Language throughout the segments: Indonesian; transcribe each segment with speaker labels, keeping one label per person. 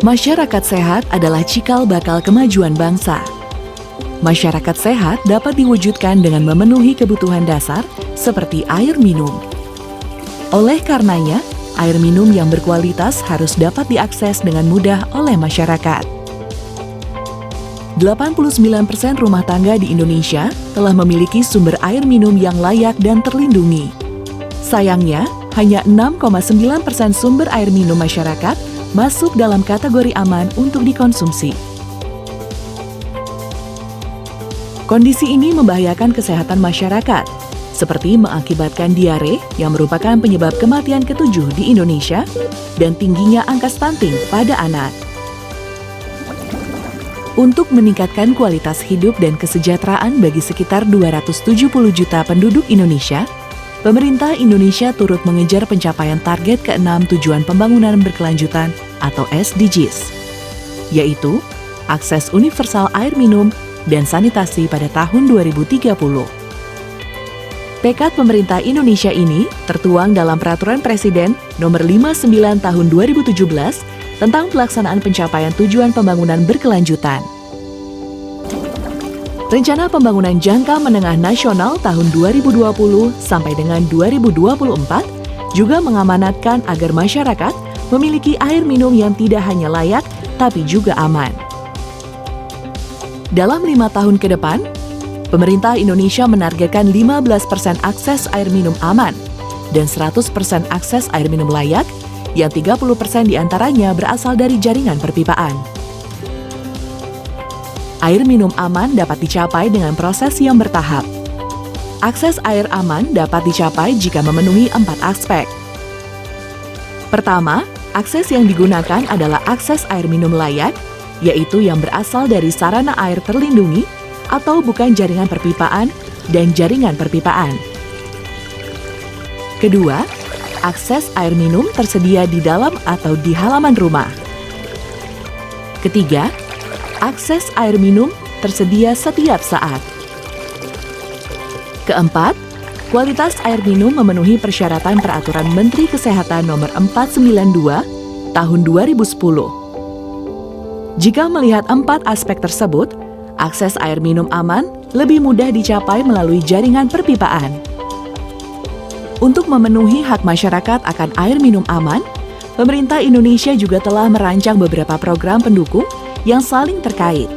Speaker 1: Masyarakat sehat adalah cikal bakal kemajuan bangsa. Masyarakat sehat dapat diwujudkan dengan memenuhi kebutuhan dasar seperti air minum. Oleh karenanya, air minum yang berkualitas harus dapat diakses dengan mudah oleh masyarakat. 89% rumah tangga di Indonesia telah memiliki sumber air minum yang layak dan terlindungi. Sayangnya, hanya 6,9% sumber air minum masyarakat masuk dalam kategori aman untuk dikonsumsi. Kondisi ini membahayakan kesehatan masyarakat, seperti mengakibatkan diare yang merupakan penyebab kematian ke-7 di Indonesia dan tingginya angka stunting pada anak. Untuk meningkatkan kualitas hidup dan kesejahteraan bagi sekitar 270 juta penduduk Indonesia, pemerintah Indonesia turut mengejar pencapaian target ke-6 Tujuan Pembangunan Berkelanjutan atau SDGs, yaitu akses universal air minum dan sanitasi pada tahun 2030. Tekad pemerintah Indonesia ini tertuang dalam Peraturan Presiden Nomor 59 Tahun 2017 tentang pelaksanaan pencapaian Tujuan Pembangunan Berkelanjutan. Rencana Pembangunan Jangka Menengah Nasional tahun 2020 sampai dengan 2024 juga mengamanatkan agar masyarakat memiliki air minum yang tidak hanya layak, tapi juga aman. Dalam 5 tahun ke depan, pemerintah Indonesia menargetkan 15% akses air minum aman dan 100% akses air minum layak, yang 30% diantaranya berasal dari jaringan perpipaan. Air minum aman dapat dicapai dengan proses yang bertahap. Akses air aman dapat dicapai jika memenuhi 4 aspek. Pertama, akses yang digunakan adalah akses air minum layak, yaitu yang berasal dari sarana air terlindungi atau bukan jaringan perpipaan dan jaringan perpipaan. Kedua, akses air minum tersedia di dalam atau di halaman rumah. Ketiga, akses air minum tersedia setiap saat. Keempat, kualitas air minum memenuhi persyaratan Peraturan Menteri Kesehatan Nomor 492 Tahun 2010. Jika melihat 4 aspek tersebut, akses air minum aman lebih mudah dicapai melalui jaringan perpipaan. Untuk memenuhi hak masyarakat akan air minum aman, pemerintah Indonesia juga telah merancang beberapa program pendukung yang saling terkait,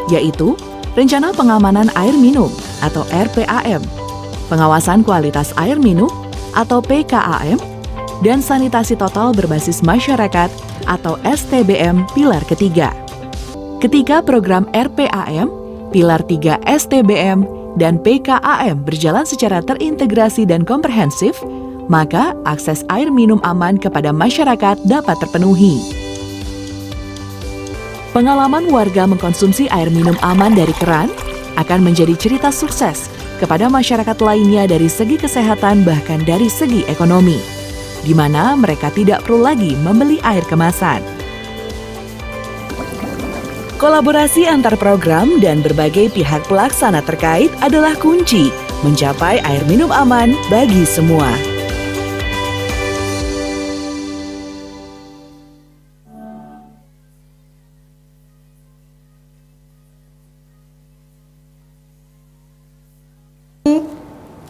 Speaker 1: yaitu Rencana Pengamanan Air Minum atau RPAM, Pengawasan Kualitas Air Minum atau PKAM, dan Sanitasi Total Berbasis Masyarakat atau STBM Pilar Ketiga. Ketika program RPAM, Pilar 3 STBM, dan PKAM berjalan secara terintegrasi dan komprehensif, maka akses air minum aman kepada masyarakat dapat terpenuhi. Pengalaman warga mengkonsumsi air minum aman dari keran akan menjadi cerita sukses kepada masyarakat lainnya dari segi kesehatan bahkan dari segi ekonomi, di mana mereka tidak perlu lagi membeli air kemasan. Kolaborasi antar program dan berbagai pihak pelaksana terkait adalah kunci mencapai air minum aman bagi semua.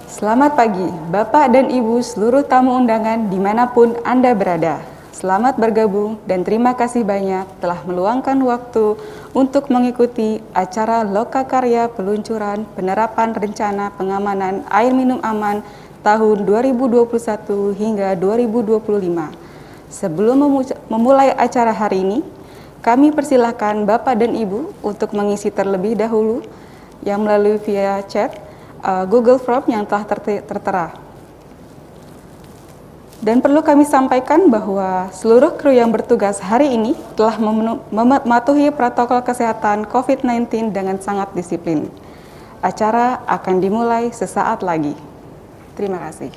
Speaker 2: Selamat pagi, Bapak dan Ibu seluruh tamu undangan dimanapun Anda berada. Selamat bergabung dan terima kasih banyak telah meluangkan waktu untuk mengikuti acara Lokakarya Peluncuran Penerapan Rencana Pengamanan Air Minum Aman tahun 2021 hingga 2025. Sebelum memulai acara hari ini, kami persilahkan Bapak dan Ibu untuk mengisi terlebih dahulu yang melalui via chat Google Form yang telah tertera. Dan perlu kami sampaikan bahwa seluruh kru yang bertugas hari ini telah mematuhi protokol kesehatan COVID-19 dengan sangat disiplin. Acara akan dimulai sesaat lagi. Terima kasih.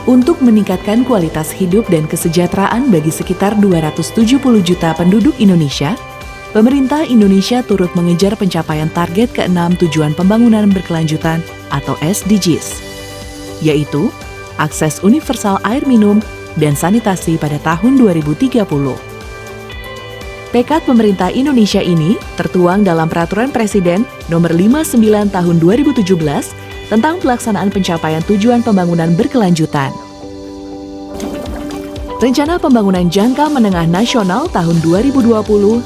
Speaker 1: Untuk meningkatkan kualitas hidup dan kesejahteraan bagi sekitar 270 juta penduduk Indonesia, pemerintah Indonesia turut mengejar pencapaian target ke-6 Tujuan Pembangunan Berkelanjutan atau SDGs, yaitu akses universal air minum dan sanitasi pada tahun 2030. Tekad pemerintah Indonesia ini tertuang dalam Peraturan Presiden Nomor 59 Tahun 2017 tentang pelaksanaan pencapaian tujuan pembangunan berkelanjutan. Rencana Pembangunan Jangka Menengah Nasional tahun 2020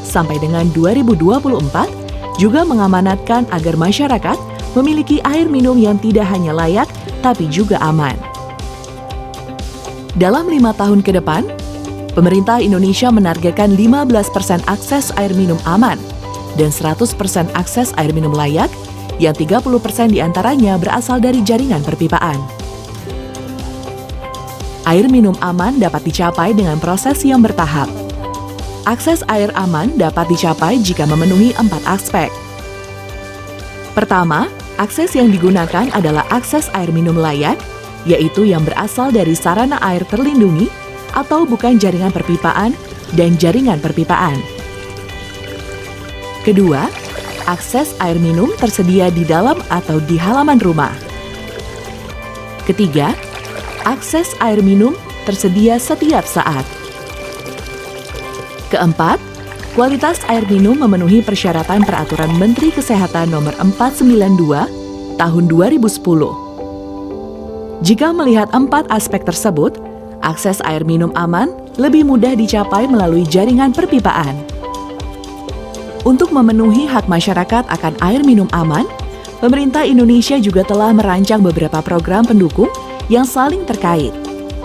Speaker 1: sampai dengan 2024 juga mengamanatkan agar masyarakat memiliki air minum yang tidak hanya layak, tapi juga aman. Dalam 5 tahun ke depan, pemerintah Indonesia menargetkan 15% akses air minum aman dan 100% akses air minum layak, yang 30% diantaranya berasal dari jaringan perpipaan. Air minum aman dapat dicapai dengan proses yang bertahap. Akses air aman dapat dicapai jika memenuhi 4 aspek. Pertama, akses yang digunakan adalah akses air minum layak, yaitu yang berasal dari sarana air terlindungi atau bukan jaringan perpipaan dan jaringan perpipaan. Kedua, akses air minum tersedia di dalam atau di halaman rumah. Ketiga, akses air minum tersedia setiap saat. Keempat, kualitas air minum memenuhi persyaratan Peraturan Menteri Kesehatan Nomor 492 Tahun 2010. Jika melihat 4 aspek tersebut, akses air minum aman lebih mudah dicapai melalui jaringan perpipaan. Untuk memenuhi hak masyarakat akan air minum aman, pemerintah Indonesia juga telah merancang beberapa program pendukung yang saling terkait,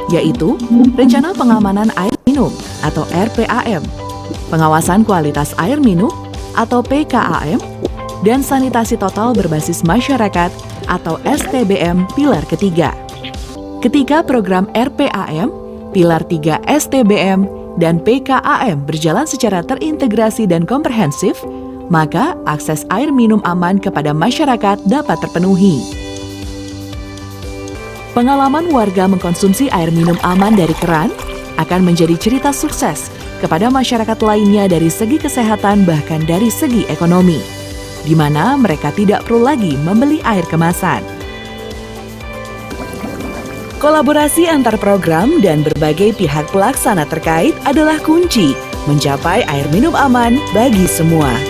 Speaker 1: yaitu Rencana Pengamanan Air Minum atau RPAM, Pengawasan Kualitas Air Minum atau PKAM, dan Sanitasi Total Berbasis Masyarakat atau STBM Pilar Ketiga. Ketika program RPAM, Pilar 3 STBM, dan PKAM berjalan secara terintegrasi dan komprehensif, maka akses air minum aman kepada masyarakat dapat terpenuhi. Pengalaman warga mengkonsumsi air minum aman dari keran akan menjadi cerita sukses kepada masyarakat lainnya dari segi kesehatan bahkan dari segi ekonomi, di mana mereka tidak perlu lagi membeli air kemasan. Kolaborasi antar program dan berbagai pihak pelaksana terkait adalah kunci mencapai air minum aman bagi semua.